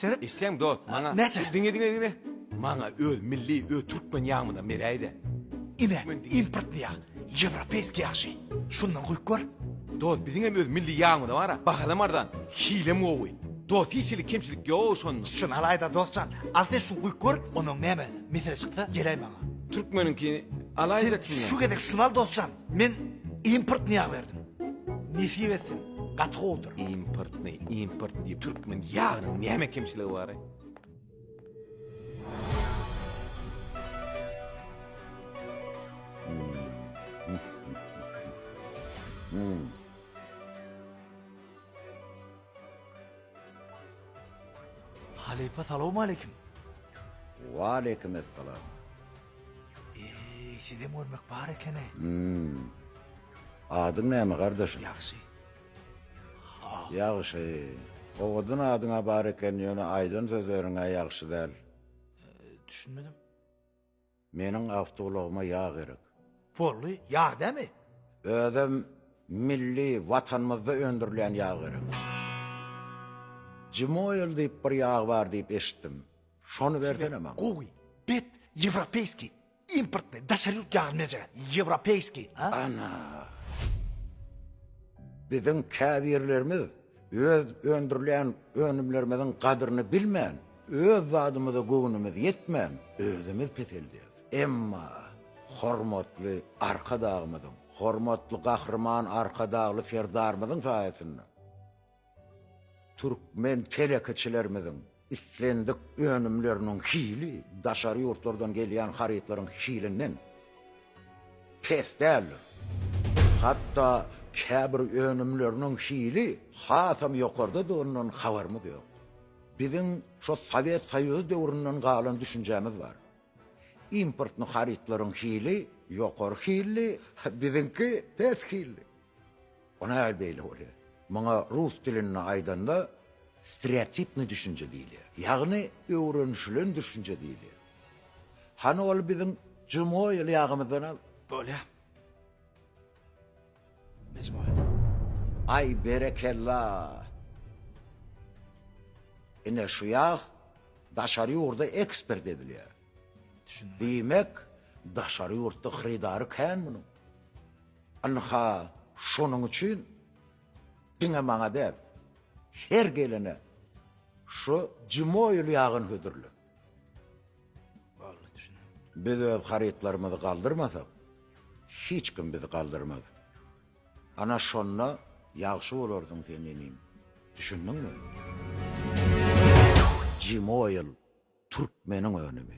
Seret? İsem dost, bana. Neçe? Dinle. Bana öz milli, öz Türkmen yağmıdan meraydı. İne, import ya. Европейский yaşı. Şundan koyup gör. Dost, bizim hem öz milli yağmıdan var ha. Bakalım aradan, hile mi oğuy? Dost, hiçlik kemçilik yok şonun. Şun alayda dostcan. Altı şun koyup gör. Onun neme? Mesele çıktı. Geley bana. Türkmeninki Sen alayacaksın şu ya. gedek şunal dostcan. Men import niye verdim? Nesi versin? Katı otur. Import ne diye Türkmen yağının neme kemçiliği var ha? Halife salamu aleyküm. Aleykümselam. Size mi görmek var ekene? Adın neymi kardeşim? Yaxşı. Yaxşı. Oğudun adına bareken yönü aydın sözlerine yaxşı der. Düşünmedim. Menin avtoluğuma yağ gerek. Porlu yağ değil mi? Ödüm milli vatanımızda öndürülen yağ gerek. Cimoyel deyip bir yağ var deyip eşittim. Şonu versene bana. Koy. Bet европейский. Импортный. Дашарют yağmayacak. Европейский. Ha? Ana. Bizim kabirlerimiz öz öndürülen önümlerimizin kadrini bilmeyen, öz zadımızı güvünümüz yetmeyen, özümüz peteldiyiz. Emma hormatlı arkadağımızın, hormatlı kahraman arkadağlı ferdarımızın sayesinde Türkmen telekeçilerimizin islendik önümlerinin hili, daşarı yurtlardan gelen haritlerin hilinden test değerli. Hatta kabir önümlerinin hili hasam yukarıda da onun havarımız yok. Bizim şu Sovyet Soyuz devrinden kalan düşüncemiz var. Importlu haritlerin hili, yukarı hili, bizimki test hili. Ona elbeyle oluyor. Bana Rus dilinin aydında stereotipni düşünce değil. Yani öğrenişilen düşünce değil. Hani ol bizim cumhuriyet yağımızdan al. Böyle. Mecmur. Ay berekellah. Ine şu yağ daşarı yurda ekspert ediliyor. Düşündüm. Demek daşarı yurtta hridarı kan bunun. Anha şunun için dine bana der. Her gelene şu cimoyul yağın hüdürlü. Vallahi düşündüm. Biz öz haritlarımızı kaldırmasak hiç kim bizi kaldırmaz. Ana şonna yaxşı olurdun senin. Düşündün mü? Cimoyul Türkmenin önümü.